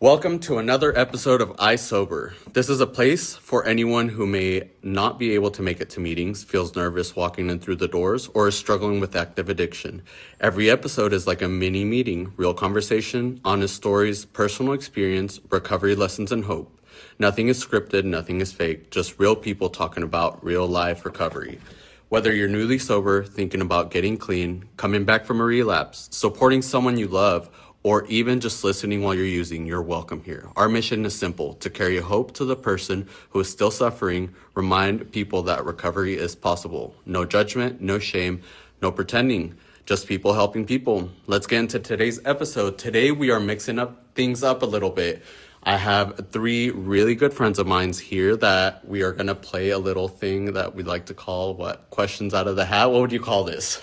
Welcome to another episode of iSober. This is a place for anyone who may not be able to make it to meetings, feels nervous walking in through the doors, or is struggling with active addiction. Every episode is like a mini meeting, real conversation, honest stories, personal experience, recovery lessons, and hope. Nothing is scripted, nothing is fake, just real people talking about real life recovery. Whether you're newly sober, thinking about getting clean, coming back from a relapse, supporting someone you love, or even just listening while you're using, you're welcome here. Our mission is simple: to carry hope to the person who is still suffering, remind people that recovery is possible. No judgment, no shame, no pretending, just people helping people. Let's get into today's episode. Today we are mixing things up a little bit. I have three really good friends of mine here that we are going to play a little thing that we like to call, questions out of the hat? What would you call this?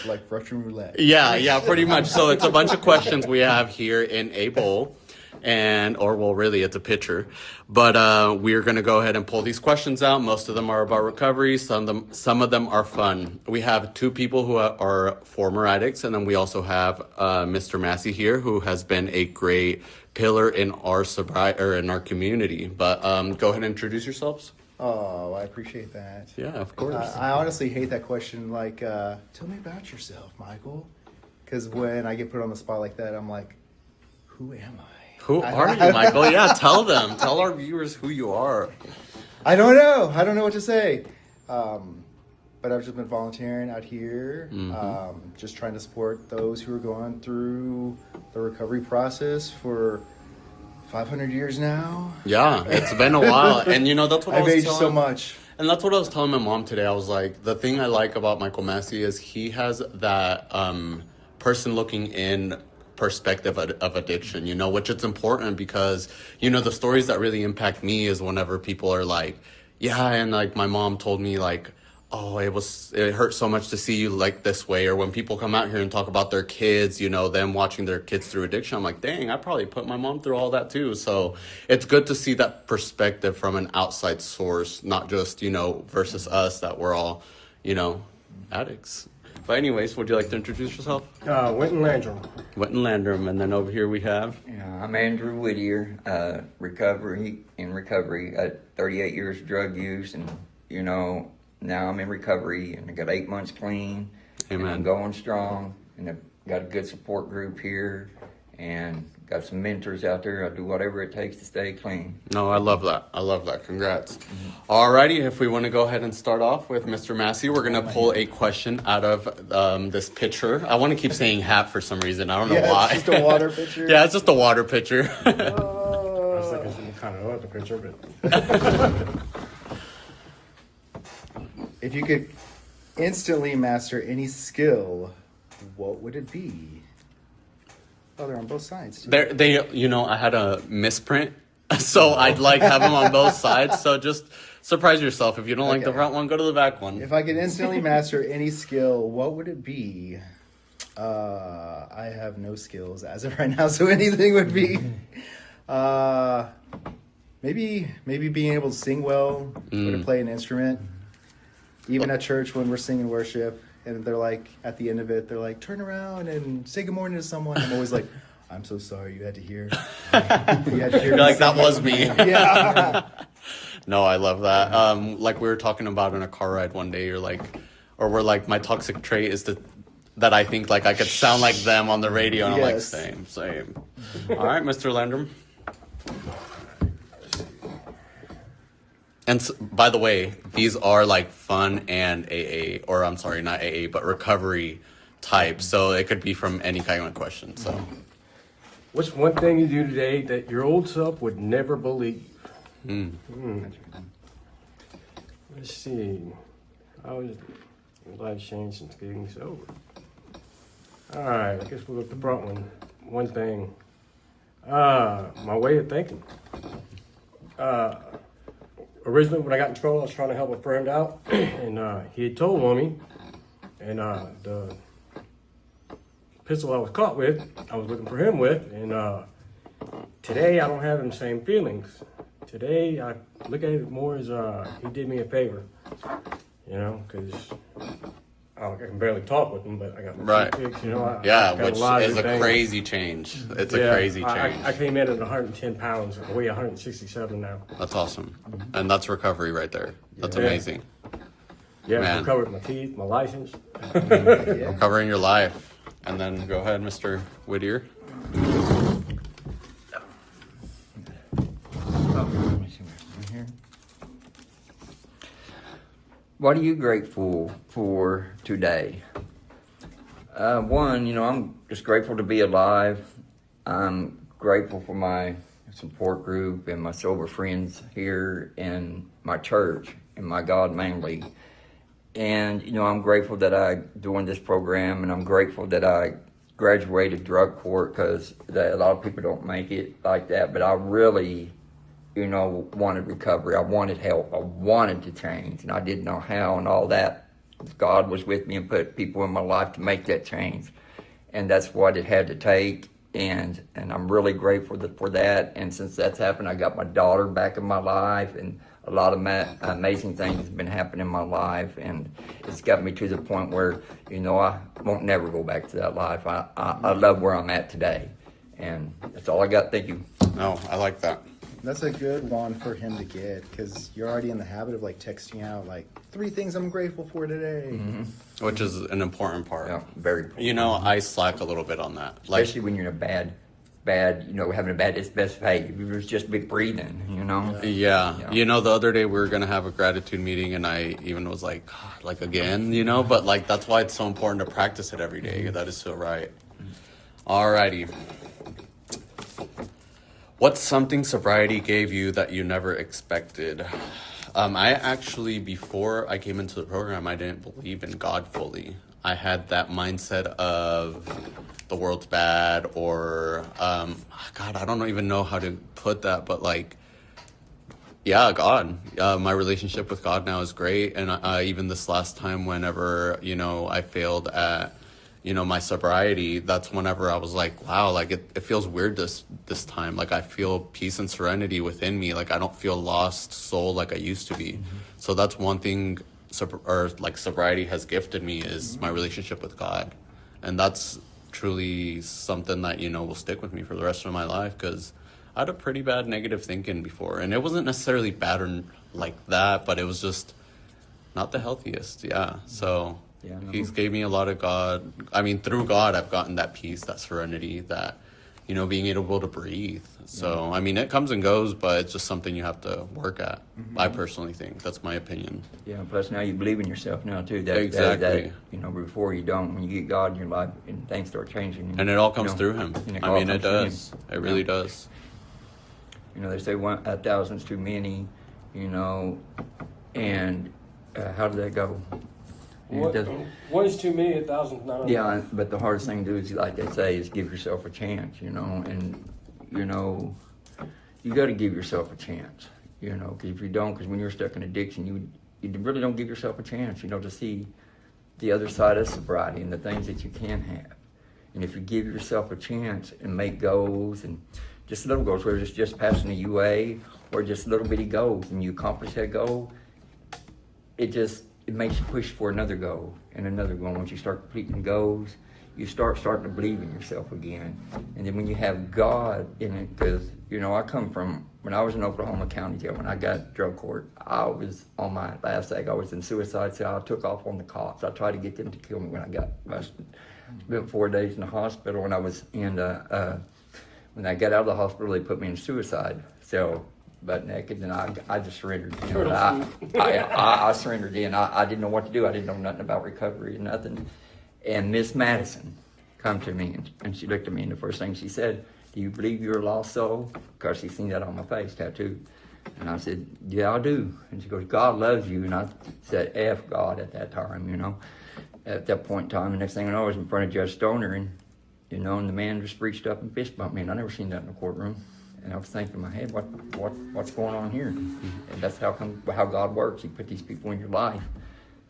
Like Russian roulette. Yeah, pretty much. So it's a bunch of questions we have here in a bowl, really it's a pitcher. But we're going to go ahead and pull these questions out. Most of them are about recovery. Some of them are fun. We have two people who are former addicts, and then we also have Mr. Massey here, who has been a great pillar in our sobriety or in our community. But go ahead and introduce yourselves. Oh, I appreciate that. Yeah, of course. I honestly hate that question, like, tell me about yourself, Michael. Because when I get put on the spot like that, I'm like, who am I? Who are you, Michael? Yeah, tell them. Tell our viewers who you are. I don't know. I don't know what to say. But I've just been volunteering out here, just trying to support those who are going through the recovery process for 500 years now. Yeah, it's been a while. And that's what I've aged so much. And that's what I was telling my mom today. I was like, the thing I like about Michael Massey is he has that person looking in perspective of addiction, which it's important because, the stories that really impact me is whenever people are like, yeah, and like my mom told me like, oh, it hurt so much to see you like this way. Or when people come out here and talk about their kids, them watching their kids through addiction, I'm like, dang, I probably put my mom through all that too. So it's good to see that perspective from an outside source, not just, versus us that we're all, addicts. But anyways, would you like to introduce yourself? Winton Landrum. Winton Landrum. And then over here we have... Yeah, I'm Landrum and Whittier, recovery, 38 years of drug use, and, now I'm in recovery, and I got 8 months clean. Amen. And I'm going strong, and I've got a good support group here, and got some mentors out there. I'll do whatever it takes to stay clean. No, I love that. Congrats. Alrighty, if we want to go ahead and start off with Mr. Massey, we're going to pull a question out of this pitcher. I want to keep saying hat for some reason. I don't know why. It's just a water pitcher. Yeah, it's just a water pitcher. I was thinking some kind of other picture, but... If you could instantly master any skill, what would it be? Oh, they're on both sides, too. I had a misprint, so I'd like have them on both sides. So just surprise yourself. If you don't like the front one, go to the back one. If I could instantly master any skill, what would it be? I have no skills as of right now, so anything would be. Maybe being able to sing well or to play an instrument. Even at church when we're singing worship and they're like, at the end of it, they're like, turn around and say good morning to someone. I'm always like, I'm so sorry you had to hear. You're like, that was me. Yeah. No, I love that. Like we were talking about in a car ride one day, we're like, my toxic trait is that I think like I could sound like them on the radio. And Yes. I'm like, same. All right, Mr. Landrum. And by the way, these are like fun and AA, or I'm sorry, not AA, but recovery type. So it could be from any kind of question. So, What's one thing you do today that your old self would never believe? Let's see. Life changed since getting sober. All right, I guess we'll go with the front one. One thing. My way of thinking. Originally, when I got in trouble, I was trying to help a friend out, and he had told on me, and the pistol I was caught with, I was looking for him with, and today I don't have them same feelings. Today, I look at it more as he did me a favor, because I can barely talk with them, but I got my Right. toothpicks, you know. I Yeah, got which lot of is a things. crazy change. It's Yeah, a crazy change. I came in at 110 pounds. I weigh 167 now. That's awesome. And that's recovery right there. That's Yeah. amazing. Yeah, Man. I recovered my teeth, my license. Recovering your life. And then go ahead, Mr. Whittier. What are you grateful for today? One, you know, I'm just grateful to be alive. I'm grateful for my support group and my sober friends here in my church and my God mainly. And, you know, I'm grateful that I joined this program, and I'm grateful that I graduated drug court, because a lot of people don't make it like that. But I really, you know, wanted recovery. I wanted help. I wanted to change, and I didn't know how and all that. God was with me and put people in my life to make that change. And that's what it had to take. And I'm really grateful for that. And since that's happened, I got my daughter back in my life, and a lot of amazing things have been happening in my life. And it's got me to the point where, you know, I won't never go back to that life. I love where I'm at today. And that's all I got. Thank you. No, I like that. That's a good one for him to get, because you're already in the habit of like texting out like 3 things I'm grateful for today. Which is an important part. Yeah, very. You know, I slack a little bit on that. Like, Especially when you're in a bad, you know, having a bad, it's best hey, it was just big breathing, you know? yeah. You know, the other day we were going to have a gratitude meeting, and I even was like, God, like again, you know? But like, that's why it's so important to practice it every day. That is so right. Alrighty. What's something sobriety gave you that you never expected? I actually, before I came into the program, I didn't believe in God fully. I had that mindset of the world's bad, or, God, I don't even know how to put that, but like, yeah, God. My relationship with God now is great. And even this last time, whenever, you know, I failed at, you know, my sobriety, that's whenever I was like, wow, like it feels weird this time. Like I feel peace and serenity within me. Like I don't feel lost soul like I used to be. So that's one thing sobriety has gifted me, is my relationship with God. And that's truly something that, you know, will stick with me for the rest of my life, because I had a pretty bad negative thinking before. And it wasn't necessarily bad or like that, but it was just not the healthiest. Yeah. So Yeah, no. He's gave me a lot of God. I mean, through God, I've gotten that peace, that serenity, that, you know, being able to breathe. So, I mean, it comes and goes, but it's just something you have to work at. I personally think. That's my opinion. Yeah, plus now you believe in yourself now too. Exactly. You know, before you don't. When you get God in your life and things start changing. And it all comes you know, through Him. and I mean, it all comes through does. Him. It really Yeah. does. You know, they say 1,000's too many, you know, and how did that go? One is too many, 1,000's not enough. Yeah, but the hardest thing to do is, like they say, is give yourself a chance, you know, and, you know, you got to give yourself a chance, you know, because if you don't, because when you're stuck in addiction, you really don't give yourself a chance, you know, to see the other side of sobriety and the things that you can have. And if you give yourself a chance and make goals, and just little goals, whether it's just passing a UA or just little bitty goals, and you accomplish that goal, it makes you push for another goal and another goal. Once you start completing goals, you starting to believe in yourself again. And then when you have God in it, because, you know, I come from, when I was in Oklahoma County Jail, when I got drug court, I was on my last leg. I was in suicide cell. I took off on the cops. I tried to get them to kill me when I got busted. Spent 4 days in the hospital. When I was in, when I got out of the hospital, they put me in suicide cell, butt naked, and I just surrendered. You know, I surrendered in. I didn't know what to do. I didn't know nothing about recovery or nothing. And Miss Madison come to me, and she looked at me, and the first thing she said, "Do you believe you're a lost soul?" Because she seen that on my face tattoo. And I said, "Yeah, I do." And she goes, "God loves you." And I said, "F God" at that time, you know, at that point in time. The next thing I know, I was in front of Judge Stoner, and, you know, and the man just reached up and fist bumped me, and I never seen that in the courtroom. And I was thinking in my head, what's going on here? And that's how God works. He put these people in your life,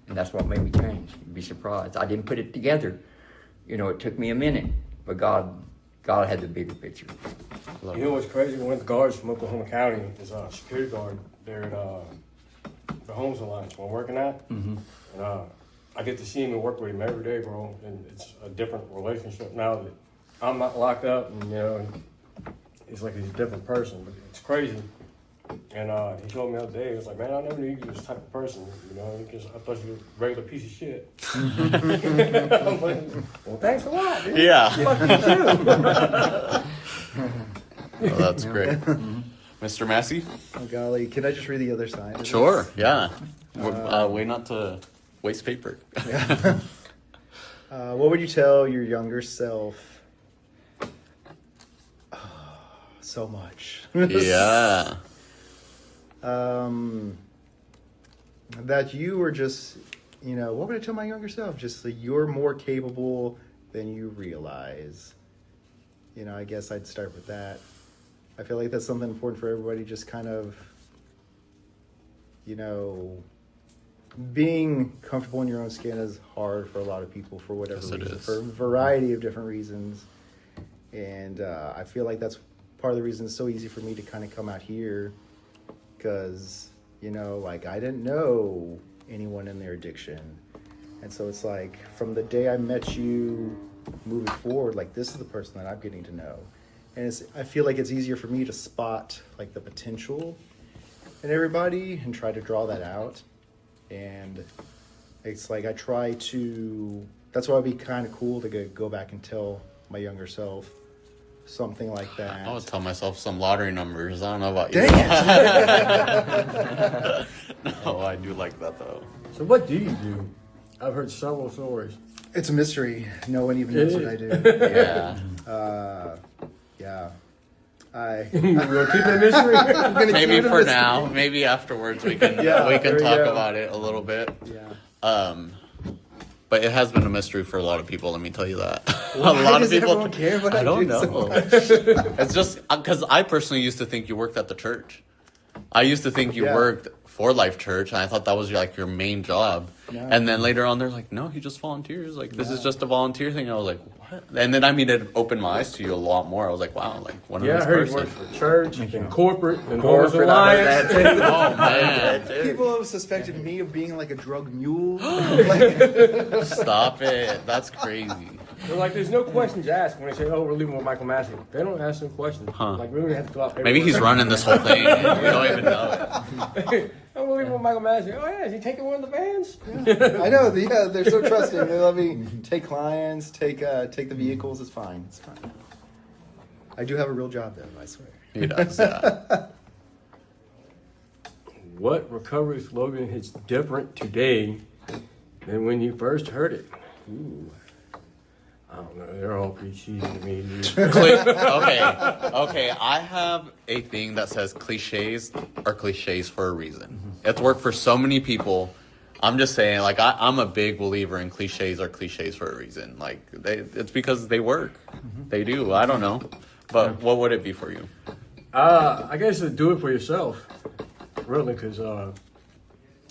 and that's what made me change. You'd be surprised. I didn't put it together. You know, it took me a minute, but God had the bigger picture. You know what's crazy? One of the guards from Oklahoma County is a security guard there at the Homes Alliance where I'm working at. And I get to see him and work with him every day, bro, and it's a different relationship now that I'm not locked up, and you know, it's like he's a different person, but it's crazy. And he told me the other day, he was like, man, I never knew you were this type of person, you know, because I thought you were a regular piece of shit. I'm like, well, thanks a lot, dude. Yeah. Fuck you too. Oh, that's great. Mr. Massey? Oh, golly. Can I just read the other side? of Sure, this? yeah. Way not to waste paper. Yeah. What would you tell your younger self? So much. Yeah. That you were just, you know, what would I tell my younger self? Just that you're more capable than you realize. You know, I guess I'd start with that. I feel like that's something important for everybody, just kind of, you know, being comfortable in your own skin is hard for a lot of people for whatever Yes, it reason, is. for a variety of different reasons. And I feel like that's part of the reason it's so easy for me to kind of come out here, because, you know, like, I didn't know anyone in their addiction. And so it's like, from the day I met you moving forward, like, this is the person that I'm getting to know. And I feel like it's easier for me to spot, like, the potential in everybody and try to draw that out. And it's like, I try to, that's why it'd be kind of cool to go back and tell my younger self something like that. I would tell myself some lottery numbers. I don't know about you. Dang it! No, I do like that, though. So what do you do? I've heard several stories. It's a mystery. No one even knows what I do. Yeah. Yeah. We'll keep it a mystery. I'm gonna Maybe keep it a for mystery. now. Maybe afterwards we can Yeah, we can there we talk go. about it a little bit. Yeah. But it has been a mystery for a lot of people. Let me tell you that. Why a lot does of people. everyone care what I I don't do so know. much? It's just because I personally used to think you worked at the church. I used to think you Yeah. worked for Life Church, and I thought that was like your main job. No. And then later on, they're like, "No, he just volunteers. Like this is just a volunteer thing." I was like, "What?" And then I mean, it opened my eyes to you a lot more. I was like, "Wow, like one Yeah, I of heard this he person." works for church, and corporate, and Corporate, I heard Alliance. that too. Oh man, People have suspected me of being like a drug mule. Like, stop it! That's crazy. They're like, there's no questions asked when they say, "Oh, we're leaving with Michael Massey." They don't ask them questions. Huh. Like, we don't have to fill out paperwork. Maybe he's running this whole thing. And we don't even know it. Oh, we're leaving with Michael Massey. Oh yeah, is he taking one of the vans? I know. Yeah, they're so trusting. They let me take clients, take the vehicles. It's fine. It's fine. I do have a real job, though. I swear. He does, yeah. What recovery slogan is different today than when you first heard it? Ooh. I don't know. They're all pretty cheesy to me, dude. Okay. I have a thing that says cliches are cliches for a reason. It's worked for so many people. I'm just saying, like, I'm a big believer in cliches are cliches for a reason. Like, it's because they work. They do. I don't know. But what would it be for you? I guess to do it for yourself, really, because I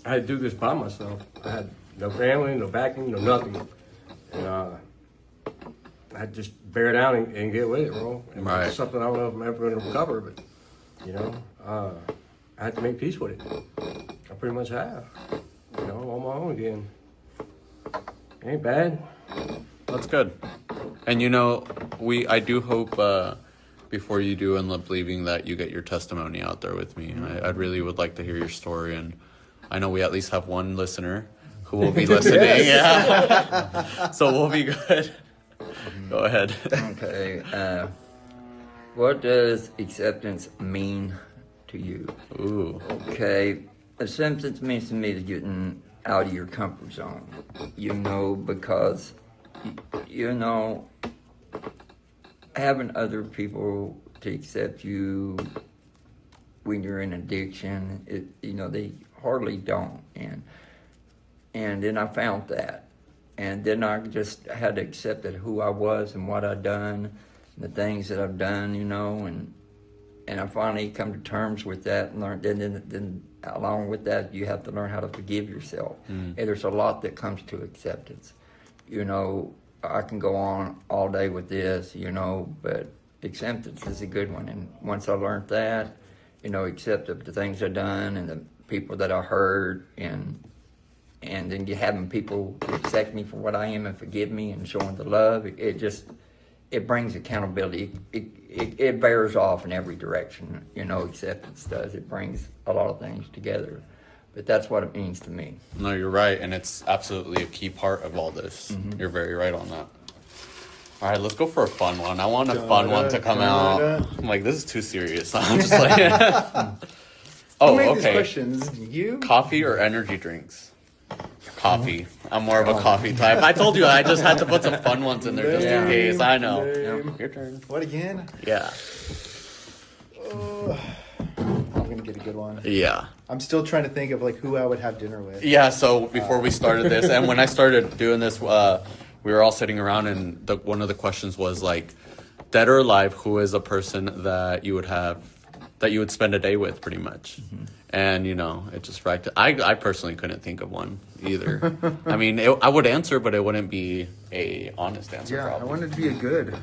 had to do this by myself. I had no family, no backing, no nothing. And I had to just bear down and get with it, bro. And Right. It's something I don't know if I'm ever going to recover, but, you know, I had to make peace with it. I pretty much have, you know, on my own again. Ain't bad. That's good. And, you know, I do hope before you do end up leaving that you get your testimony out there with me. I really would like to hear your story. And I know we at least have one listener who will be listening. Yeah. So we'll be good. Go ahead. Okay. What does acceptance mean to you? Ooh. Okay. Acceptance means to me is getting out of your comfort zone. You know, because, you know, having other people to accept you when you're in addiction, you know, they hardly don't. And then I found that. And then I just had to accept that who I was and what I'd done, the things that I've done, you know, and I finally come to terms with that and learned. Then along with that, you have to learn how to forgive yourself. And there's a lot that comes to acceptance. You know, I can go on all day with this, you know, but acceptance is a good one. And once I learned that, you know, accept the things I've done and the people that I hurt, and and then you having people to accept me for what I am and forgive me and showing the love. It brings accountability. It bears off in every direction. Acceptance does. It brings a lot of things together. But that's what it means to me. No, you're right, and it's absolutely a key part of all this. You're very right on that. All right, let's go for a fun one. I want a fun one to come out. I'm like, this is too serious. I'm just like, Who made these okay. questions? You? Coffee or energy drinks? Coffee. I'm more of a coffee type. I told you I just had to put some fun ones in there just in case. I know. Lame. Your turn. What again? Yeah. I'm gonna get a good one. Yeah. I'm still trying to think of like who I would have dinner with. Yeah, so before we started this, and when I started doing this, we were all sitting around, and one of the questions was like, dead or alive, who is a person that you would spend a day with, pretty much? And it just fracked. I personally couldn't think of one either. I mean, I would answer, but it wouldn't be a honest answer. Yeah, probably. I wanted to be a good.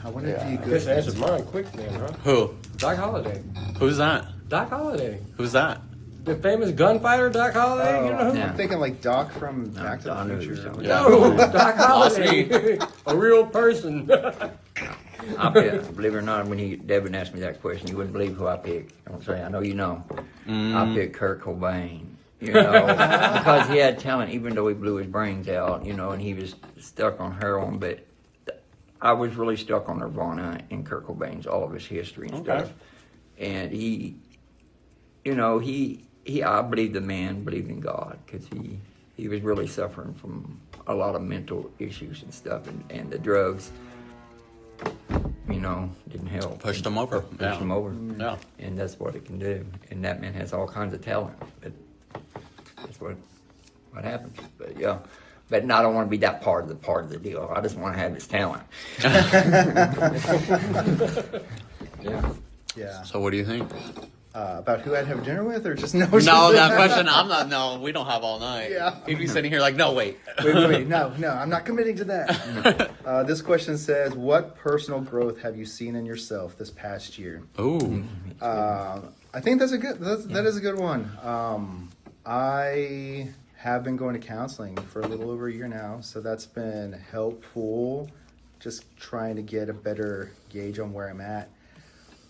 Just answered mine quick, man, huh? Who? Doc Holliday. Who's that? Doc Holliday. Who's that? The famous gunfighter, Doc Holliday. You know who? Yeah. I'm thinking like Doc from Back to I the knew you were Future. talking No, Doc Holliday. A real person. Believe it or not, when Devin asked me that question, you wouldn't believe who I picked. I'm saying, I know you know. I picked Kurt Cobain. Because he had talent, even though he blew his brains out, and he was stuck on heroin. But I was really stuck on Nirvana and Kurt Cobain's all of his history and stuff. And he, I believe the man believed in God, because he was really suffering from a lot of mental issues and stuff, and the drugs, didn't help. Pushed him over. Pushed him over. Yeah. And that's what it can do. And that man has all kinds of talent. But that's what happens. But yeah. But I don't want to be that part of the deal. I just want to have his talent. Yeah. Yeah. So what do you think? About who I'd have dinner with, or just no? No, that question. I'm not. No, we don't have all night. Yeah. He'd be sitting here like, no, wait. Wait, no, I'm not committing to that. This question says, what personal growth have you seen in yourself this past year? Ooh. I think that is a good one. I have been going to counseling for a little over a year now, so that's been helpful, just trying to get a better gauge on where I'm at.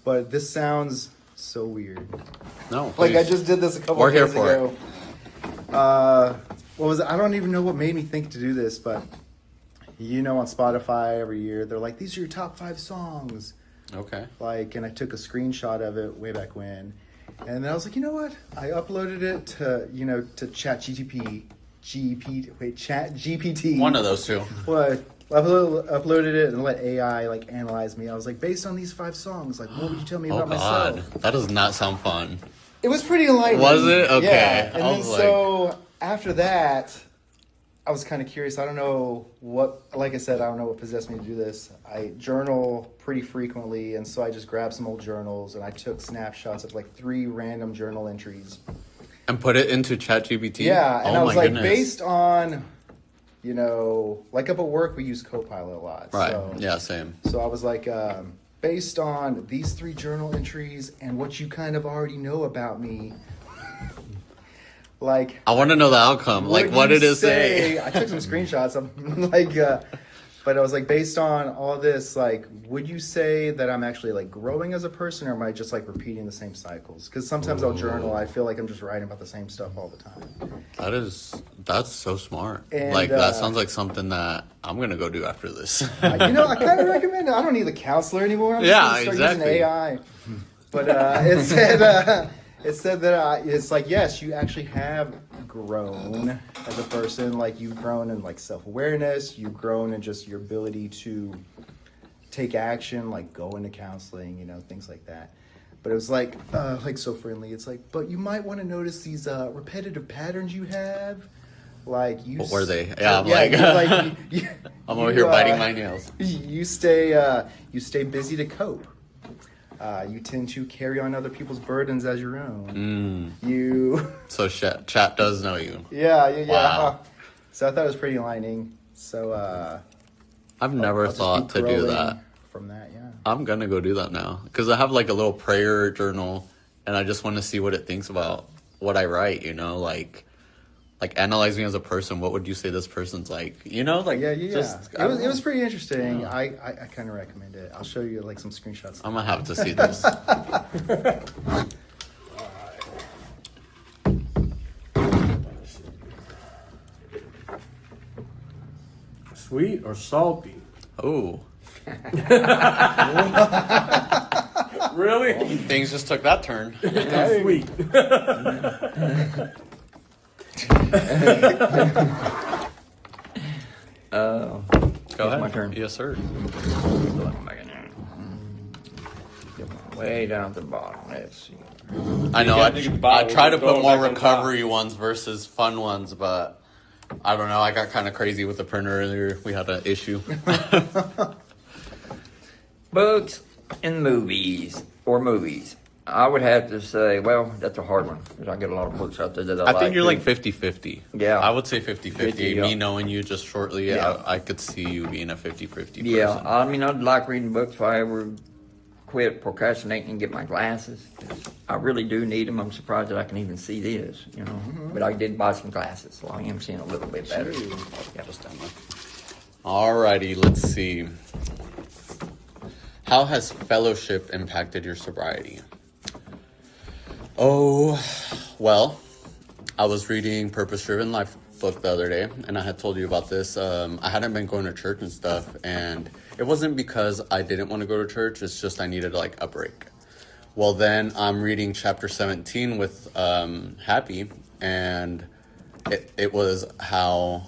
But this sounds so weird. No. Like, I please. just did this a couple We're of here days for ago. What was it? I don't even know what made me think to do this, but on Spotify every year, they're like, these are your top 5 songs. Okay. And I took a screenshot of it way back when. And then I was like, you know what? I uploaded it to ChatGPT. One of those two. What? Uploaded it and let AI analyze me. I was like, based on these 5 songs, what would you tell me Oh about God, myself? that does not sound fun. It was pretty enlightening. Was it? Okay. Yeah. And I then was so after that, I was kind of curious. I don't know what, like I said, I don't know what possessed me to do this. I journal pretty frequently, and so I just grabbed some old journals and I took snapshots of 3 random journal entries. And put it into ChatGPT. Yeah, and oh I was my like, goodness. based on, up at work we use Copilot a lot. Right. So, Yeah. Same. So I was like, based on these 3 journal entries and what you kind of already know about me, I want to know the outcome. What did it say? I took some screenshots. I'm but I was like, based on all this, would you say that I'm actually growing as a person, or am I just repeating the same cycles? Because sometimes I'll journal, I feel like I'm just writing about the same stuff all the time. That's so smart. And, that sounds like something that I'm gonna go do after this. I kind of recommend it. I don't need the counselor anymore. I'm just Yeah, gonna start exactly. using AI. But it said that it's yes, you actually have grown as a person. You've grown in self-awareness. You've grown in just your ability to take action, go into counseling, things like that. But it was so friendly. It's but you might want to notice these repetitive patterns you have. What were they? Yeah, I'm over here biting my nails. You stay busy to cope. You tend to carry on other people's burdens as your own. So chat does know you. Yeah. Wow. So I thought it was pretty enlightening. So I've never I'll just thought keep to do growing that. from that. Yeah. I'm gonna go do that now because I have a little prayer journal, and I just want to see what it thinks about what I write. like analyze me as a person, what would you say this person's like? You know, like Yeah. just It was pretty interesting. I kind of recommend it. I'll show you like some screenshots. I'm gonna have to see this. Sweet or salty? Oh, Really? things just took that turn. Sweet. Go ahead. my turn. Yes, sir. Way down at the bottom. Let's see. I know. can't think of the I bottom. try to We'll put go more back on top. recovery ones versus fun ones, but I don't know. I got kind of crazy with the printer earlier. We had an issue. Books and movies, or movies. I would have to say, well, that's a hard one, because I get a lot of books out there that I I like. think you're too. like 50-50. Yeah. I would say 50-50. 50, yeah. Me knowing you just shortly, Yeah. I could see you being a 50-50 Yeah, person. I mean, I'd like reading books if I ever quit procrastinating and get my glasses. 'Cause I really do need them. I'm surprised that I can even see this, you know. But I did buy some glasses, so I am seeing a little bit better. Yeah, just down there. Alrighty, let's see. How has fellowship impacted your sobriety? Oh, well, I was reading Purpose Driven Life book the other day, and I had told you about this. I hadn't been going to church and stuff, and it wasn't because I didn't want to go to church. It's just I needed like a break. Well, then I'm reading chapter 17 with Happy, and it was how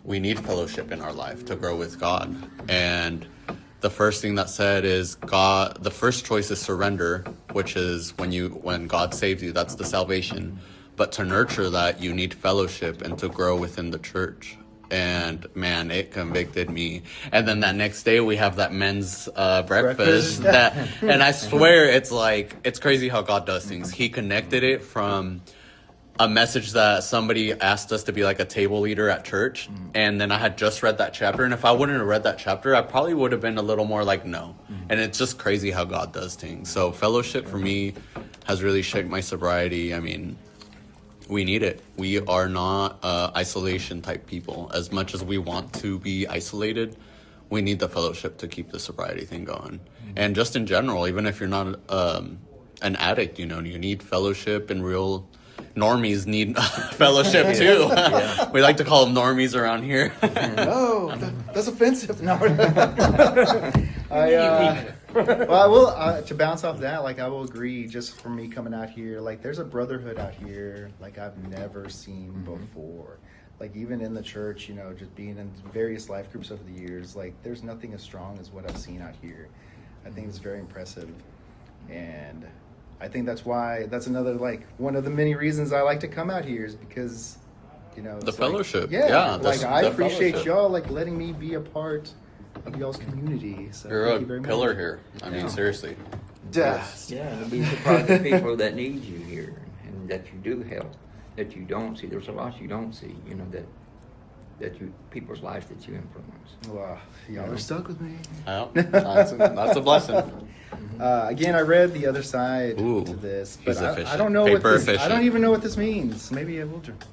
we need fellowship in our life to grow with God. And the first thing that said is God, the first choice is surrender, which is when God saves you, that's the salvation. But to nurture that, you need fellowship and to grow within the church. And man, it convicted me. And then that next day we have that men's breakfast and I swear it's crazy how God does things. He connected it from a message that somebody asked us to be like a table leader at church. And then I had just read that chapter. And if I wouldn't have read that chapter, I probably would have been a little more like, no. And it's just crazy how God does things. So fellowship for me has really shaped my sobriety. I mean, we need it. We are not isolation type people. As much as we want to be isolated, we need the fellowship to keep the sobriety thing going. And just in general, even if you're not an addict, you need fellowship, and real normies need fellowship too. Yeah. We like to call them normies around here. No, that's offensive. No. Well, I will, to bounce off that, like, I will agree, just for me coming out here, like, there's a brotherhood out here, like, I've never seen before. Like, even in the church, just being in various life groups over the years, like, there's nothing as strong as what I've seen out here. I think it's very impressive. And I think that's another, like, one of the many reasons I like to come out here is because, The fellowship. Like, Yeah. like, I appreciate fellowship. y'all, like, letting me be a part of y'all's community. So You're thank a you very pillar much. here. I mean, seriously. Duh. Yeah, and be surprised at people that need you here and that you do help, that you don't see. There's a lot you don't see, people's lives that you influence. Wow, y'all are stuck with me. Well, that's a blessing. Again, I read the other side Ooh, to this, but he's I efficient. don't know Paper what this. efficient. I don't even know what this means. Maybe I will drink.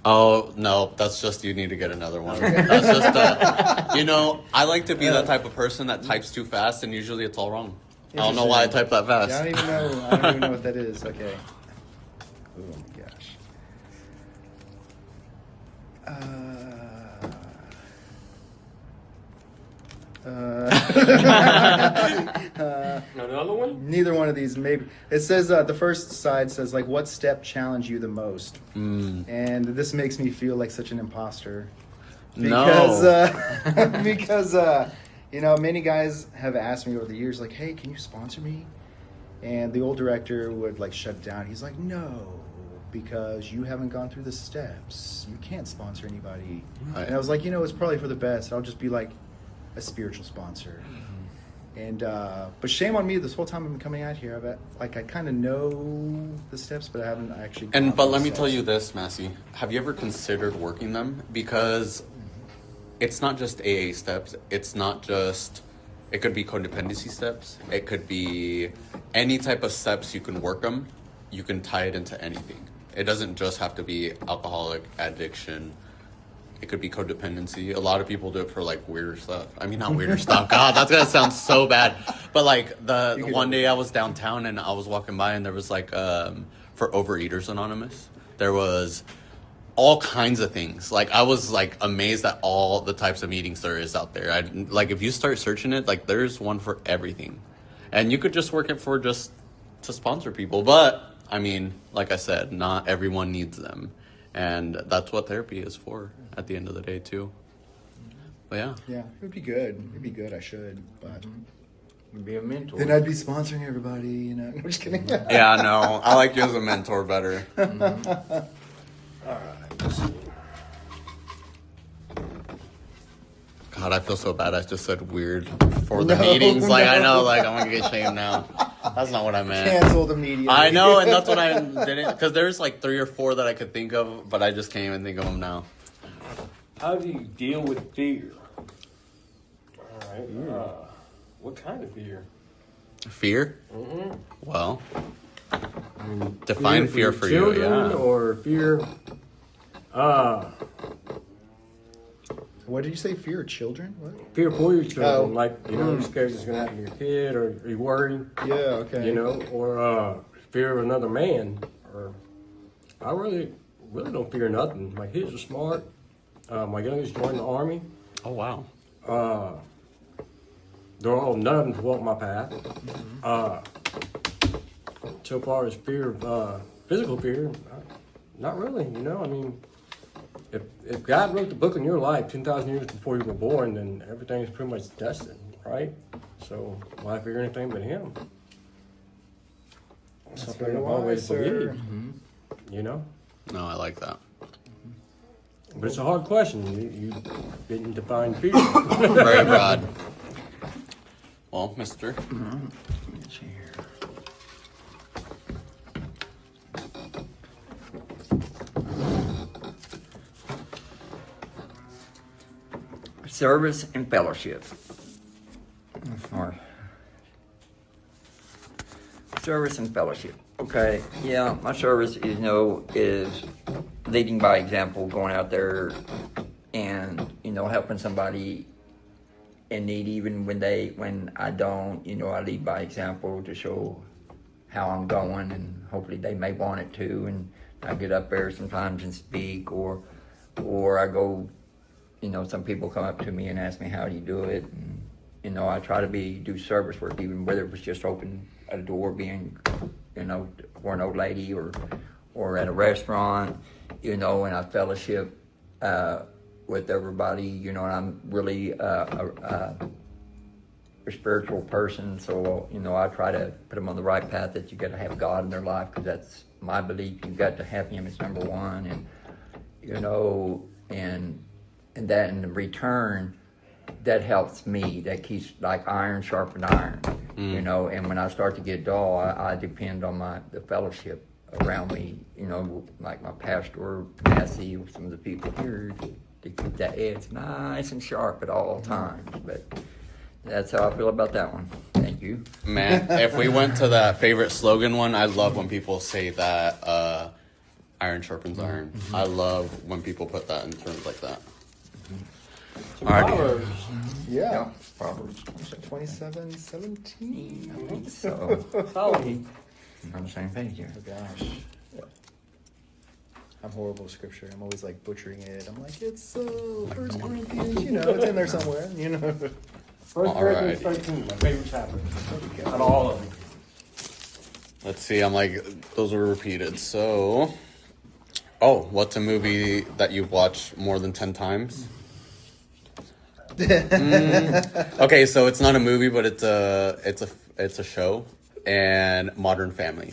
Oh, no, that's just you need to get another one. That's just, I like to be that type of person that types too fast, and usually it's all wrong. I don't know why I type that fast. Yeah, I don't even know what that is. Okay. Oh my gosh. Another one? Neither one of these. Maybe it says the first side says like, what step challenged you the most? And this makes me feel like such an imposter. Because, No. because many guys have asked me over the years, like, hey, can you sponsor me? And the old director would like shut down. He's like, no, because you haven't gone through the steps. You can't sponsor anybody. Right. And I was like, it's probably for the best. I'll just be like a spiritual sponsor. And but shame on me. This whole time I've been coming out here, I kind of know the steps, but I haven't actually. But let me tell you this, Massey. Have you ever considered working them? Because it's not just AA steps. It's not just. It could be codependency steps. It could be any type of steps. You can work them. You can tie it into anything. it doesn't just have to be alcoholic addiction. It could be codependency. A lot of people do it for like weirder stuff. I mean, not weirder stuff. God, that's gonna sound so bad. But like the one day I was downtown and I was walking by and there was like for Overeaters Anonymous, there was all kinds of things. Like I was like amazed at all the types of meetings there is out there. Like if you start searching it, like there's one for everything, and you could just work it for just to sponsor people. But I mean, like I said, not everyone needs them, and that's what therapy is for at the end of the day too. But yeah. Yeah, it would be good. It'd be good. I should, but Be a mentor. then I'd be sponsoring everybody. You know, I'm just kidding. Yeah, no, I like you as a mentor better. All right. Let's see. God, I feel so bad. I just said weird for the meetings. Like, I know, like, I'm going to get shamed now. That's not what I meant. Canceled immediately. I know, and that's what I didn't. Because there's like 3 or 4 that I could think of, but I just can't even think of them now. How do you deal with fear? All right. What kind of fear? Fear? Mm-hmm. Well, define fear for you. Children Yeah. or fear? What did you say? Fear of children? What? Fear for your children, Oh. like you're scared it's gonna happen to your kid, or you're worried, Yeah. Okay. or fear of another man. Or I really don't fear nothing. My kids are smart. My youngest joined the army. Oh, wow. They're all none of them to walk my path. So far as fear of physical fear, not really. I mean, if God wrote the book in your life 10,000 years before you were born, then everything is pretty much destined, right? So why fear anything but Him? That's Something very I've always wise, sir. believed. No, I like that. But it's a hard question. You didn't define fear. Very broad. Well, mister. Let's see here. Service and fellowship. Or service and fellowship. Okay, yeah, my service is leading by example, going out there and helping somebody in need, even when I don't. I lead by example to show how I'm going, and hopefully they may want it too. And I get up there sometimes and speak, or I go. Some people come up to me and ask me, how do you do it? And, I try to do service work, even whether it was just open a door, being, for an old lady, or at a restaurant, and I fellowship with everybody, and I'm really a spiritual person, so, I try to put them on the right path, that you got to have God in their life, because that's my belief. You've got to have Him as number one, and that in return, that helps me. That keeps, like iron sharpened iron, and when I start to get dull, I depend on the fellowship around me, like my pastor, Massey, or some of the people here, to keep that edge nice and sharp at all times. But that's how I feel about that one. Thank you. Man, if we went to that favorite slogan one, I love when people say that iron sharpens iron. I love when people put that in terms like that. Proverbs. Yeah. Proverbs. 27:17. I think so. Solomon. On the same page here. Oh gosh. I'm horrible with scripture. I'm always like butchering it. I'm like, it's 1 Corinthians, it's in there somewhere, First Corinthians Alrighty. 13, my favorite chapter. Out of all of them. Let's see, I'm like, those were repeated. So, what's a movie that you've watched more than 10 times? Okay, so it's not a movie, but it's a show, and Modern Family.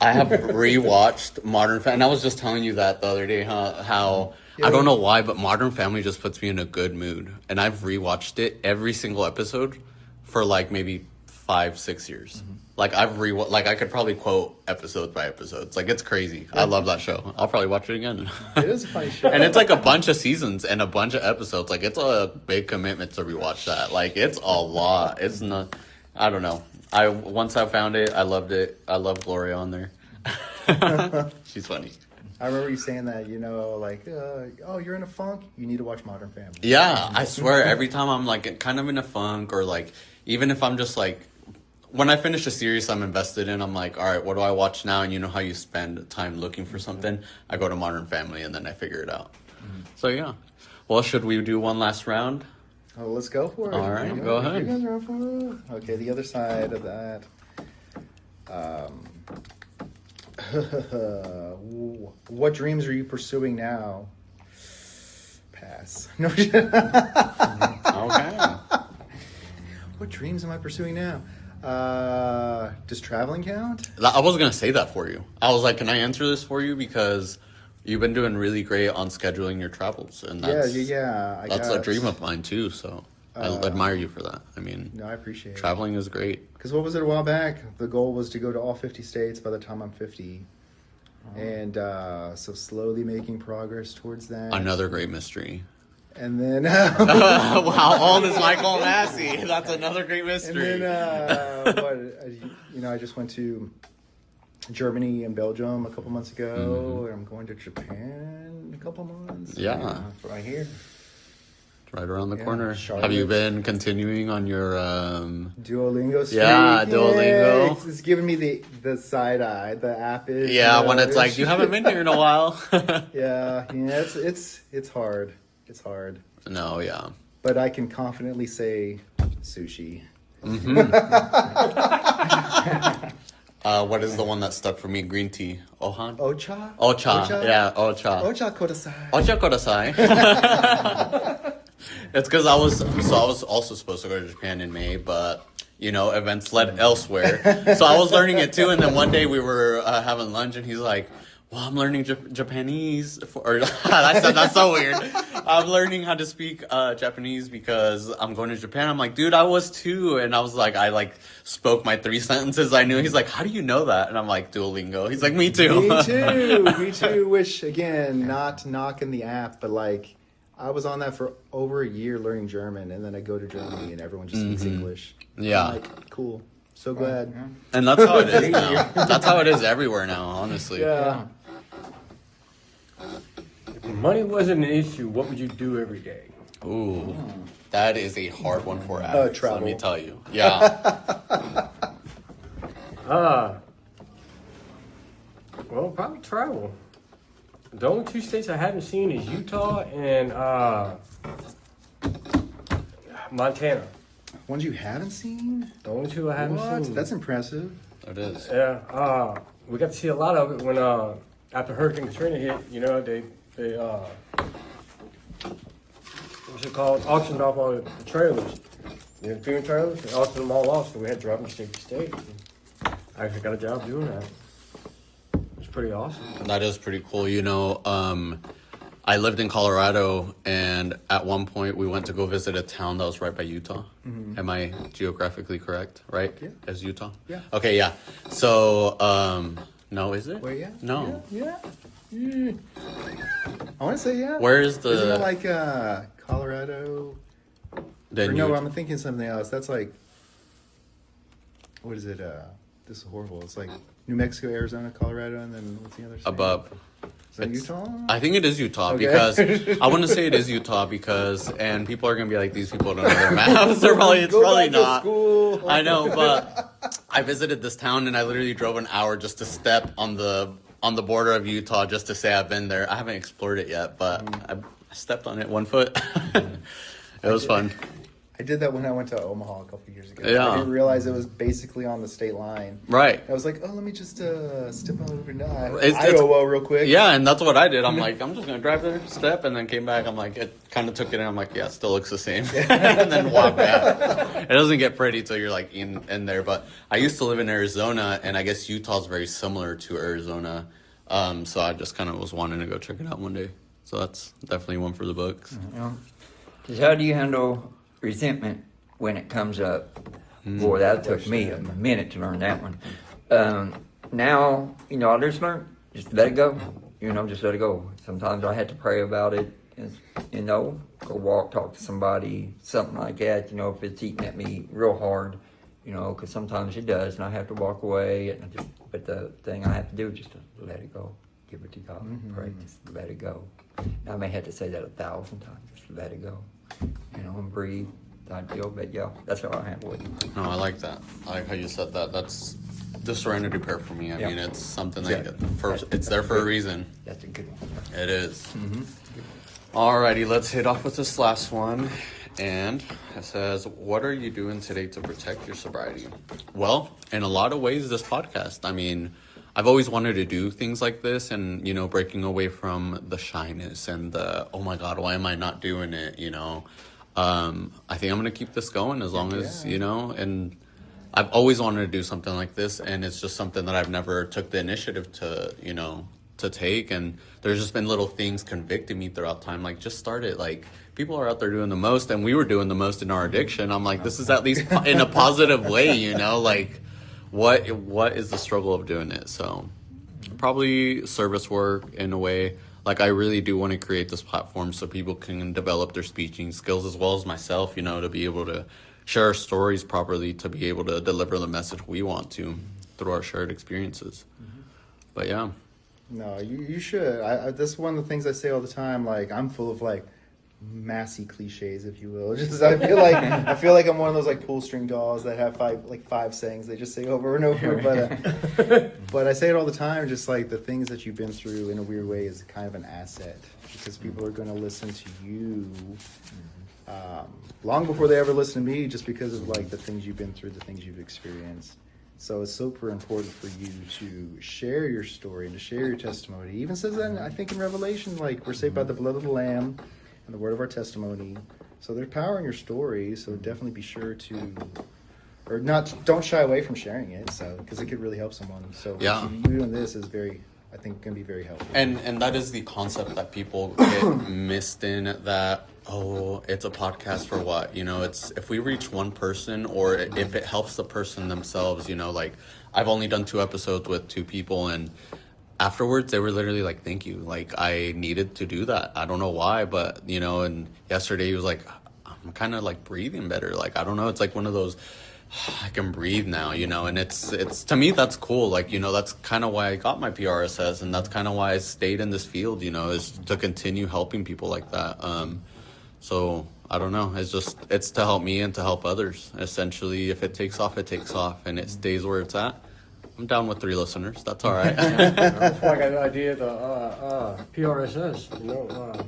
I have rewatched Modern Family, and I was just telling you that the other day, how I don't know why, but Modern Family just puts me in a good mood, and I've rewatched it every single episode for like maybe 5-6 years. Like I could probably quote episodes by episodes. Like it's crazy. I love that show. I'll probably watch it again. It is a funny show. And it's like a bunch of seasons and a bunch of episodes. Like it's a big commitment to rewatch that. Like it's a lot. It's not. I don't know. Once I found it, I loved it. I love Gloria on there. She's funny. I remember you saying that, like, oh, you're in a funk? You need to watch Modern Family. Yeah, I swear, every time I'm like kind of in a funk, or like, even if I'm just like, when I finish a series I'm invested in, I'm like, all right, what do I watch now? And you know how you spend time looking for something? I go to Modern Family and then I figure it out. So yeah. Well, should we do one last round? Oh, let's go for it. All right, go ahead. You guys are up for it. Okay, the other side of that. What dreams are you pursuing now? Pass. No. Okay. What dreams am I pursuing now? Does traveling count? I was going to say that for you. I was like, can I answer this for you? Because you've been doing really great on scheduling your travels. And that's, that's a dream of mine too. So I admire you for that. I mean, no, I appreciate traveling is great. Because what was it a while back? The goal was to go to all 50 states by the time I'm 50. And so slowly making progress towards that. Another great mystery. And then... How old is Michael Massey? That's another great mystery. And then, I just went to Germany and Belgium a couple months ago. And I'm going to Japan in a couple months. Yeah. That's right here. It's right around the corner. Charlotte. Have you been continuing on your... Duolingo streak? Yeah, Duolingo. It's giving me the side eye. The app is... Yeah, when it's like, you haven't been here in a while. yeah, it's hard. It's hard. No, yeah. But I can confidently say sushi. What is the one that stuck for me? Green tea. Ohan? Ocha? Ocha. Yeah, ocha. Ocha kodasai. Ocha kodasai. It's because I was also supposed to go to Japan in May, but events led elsewhere. So I was learning it too, and then one day we were having lunch, and he's like, well, I'm learning Japanese. I said, that's so weird. I'm learning how to speak Japanese because I'm going to Japan. I'm like, dude, I was too. And I was like, I spoke my 3 sentences I knew. He's like, how do you know that? And I'm like, Duolingo. He's like, me too. Me too. Me too. Which, again, not knocking the app, but I was on that for over a year learning German. And then I go to Germany and everyone just speaks English. Yeah. I'm like, cool. So glad. And that's how it is now. That's how it is everywhere now, honestly. Yeah. If money wasn't an issue, what would you do every day? Ooh, that is a hard one for Alex. Travel. Let me tell you. Yeah. Well, probably travel. The only 2 states I haven't seen is Utah and Montana. Ones you haven't seen? The only 2 I haven't What? seen. That's impressive. It is. Yeah, we got to see a lot of it when after Hurricane Katrina hit. They what's it called? Auctioned off all the trailers. The FEMA trailers. They auctioned them all off, so we had to drive from state to state. I actually got a job doing that. It's pretty awesome. That is pretty cool. I lived in Colorado, and at one point we went to go visit a town that was right by Utah. Am I geographically correct? Right? Yeah. As Utah? Yeah. Okay, yeah. So, no, is it? Wait, yeah? No. Yeah. I want to say yeah. Where is the... Isn't it Colorado? Then No, I'm thinking something else. That's what is it? This is horrible. It's New Mexico, Arizona, Colorado, and then what's the other state? above. Is that Utah? I think it is Utah Okay. because I want to say it is Utah because, and people are going to be like, these people don't know their maps. They're probably, it's Go probably back to not. school. I know, but I visited this town and I literally drove an hour just to step on the border of Utah just to say I've been there. I haven't explored it yet, but I stepped on it 1 foot. It was fun. I did that when I went to Omaha a couple years ago. Yeah. I didn't realize it was basically on the state line. Right. I was like, oh, let me just step over It's- Iowa real quick. Yeah, and that's what I did. I'm like, I'm just going to drive there, step, and then came back. I'm like, it kind of took it in. I'm like, yeah, it still looks the same. And then walk back. It doesn't get pretty till you're in there. But I used to live in Arizona, and I guess Utah's very similar to Arizona. So I just kind of was wanting to go check it out one day. So that's definitely one for the books. Because how do you handle resentment when it comes up? Boy, that took me a minute to learn that one. Now, I just learned, just let it go. Just let it go. Sometimes I had to pray about it. And, go walk, talk to somebody, something like that. If it's eating at me real hard, because sometimes it does, and I have to walk away and I just But the thing I have to do is just to let it go. Give it to God. Pray. Just let it go. Now, I may have to say that 1,000 times. Just let it go. And breathe. Ideal, but yeah, that's how I handle it. No, I like that. I like how you said that. That's the serenity prayer for me. I mean, it's something it's there for a reason. That's a good one. It is. Alrighty, let's hit off with this last one. And it says, what are you doing today to protect your sobriety? Well, in a lot of ways, this podcast. I mean, I've always wanted to do things like this and, breaking away from the shyness and the, oh my God, why am I not doing it? I think I'm going to keep this going as long as, and I've always wanted to do something like this, and it's just something that I've never took the initiative to, to take, and there's just been little things convicting me throughout time, like, just start it, like, people are out there doing the most, and we were doing the most in our addiction. I'm like, this is at least in a positive way, like, what is the struggle of doing it? So, probably service work in a way. Like, I really do want to create this platform so people can develop their speaking skills as well as myself, to be able to share our stories properly, to be able to deliver the message we want to through our shared experiences. But yeah. No, you should. This is one of the things I say all the time. Like, I'm full of like Massey cliches, if you will. Just I feel like I'm one of those like pull string dolls that have five sayings they just say over and over. But I say it all the time. Just like the things that you've been through in a weird way is kind of an asset because people are going to listen to you long before they ever listen to me, just because of like the things you've been through, the things you've experienced. So it's super important for you to share your story and to share your testimony. It even says that, I think, in Revelation, like, we're saved by the blood of the Lamb and the word of our testimony. So there's power in your story. So definitely be sure to, or not, don't shy away from sharing it. So because it could really help someone. So yeah, you doing this is I think, going to be very helpful. And that is the concept that people get missed in. That it's a podcast for what? It's if we reach one person or if it helps the person themselves. Like I've only done 2 episodes with 2 people and. Afterwards, they were literally like, thank you. Like, I needed to do that. I don't know why, but, and yesterday he was like, I'm kind of like breathing better. Like, I don't know. It's like one of those, I can breathe now, and it's to me, that's cool. Like, that's kind of why I got my PRSS, and that's kind of why I stayed in this field, is to continue helping people like that. So I don't know. It's to help me and to help others. Essentially, if it takes off, it takes off and it stays where it's at. I'm down with 3 listeners. That's all right. That's why I got the idea of the PRSS,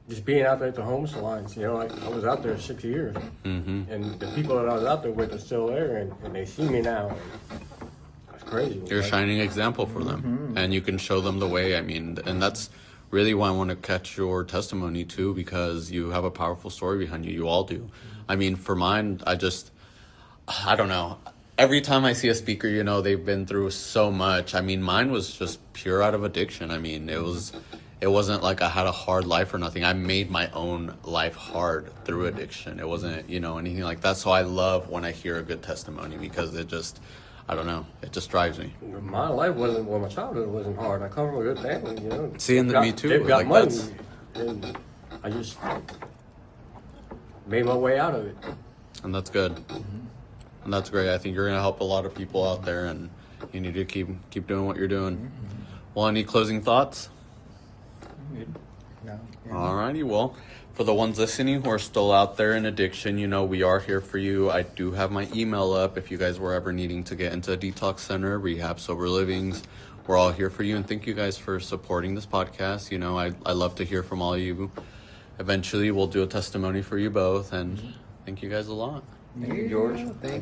just being out there at the homeless lines. Like I was out there 6 years. And the people that I was out there with are still there, and they see me now. That's crazy. You're a shining example for them, and you can show them the way. I mean, and that's really why I want to catch your testimony, too, because you have a powerful story behind you. You all do. I mean, for mine, I don't know. Every time I see a speaker, they've been through so much. I mean, mine was just pure out of addiction. I mean, it wasn't like I had a hard life or nothing. I made my own life hard through addiction. It wasn't, anything like that. So I love when I hear a good testimony because it just, I don't know, it just drives me. My life my childhood wasn't hard. I come from a good family, See, and me too. They've got money. And I just made my way out of it. And that's good. And that's great. I think you're going to help a lot of people out there, and you need to keep doing what you're doing. Well, any closing thoughts? No. Alrighty. Well, for the ones listening who are still out there in addiction, we are here for you. I do have my email up if you guys were ever needing to get into a detox center, rehab, sober livings. We're all here for you, and thank you guys for supporting this podcast. I love to hear from all of you. Eventually, we'll do a testimony for you both, and thank you guys a lot. Thank you, George. Thank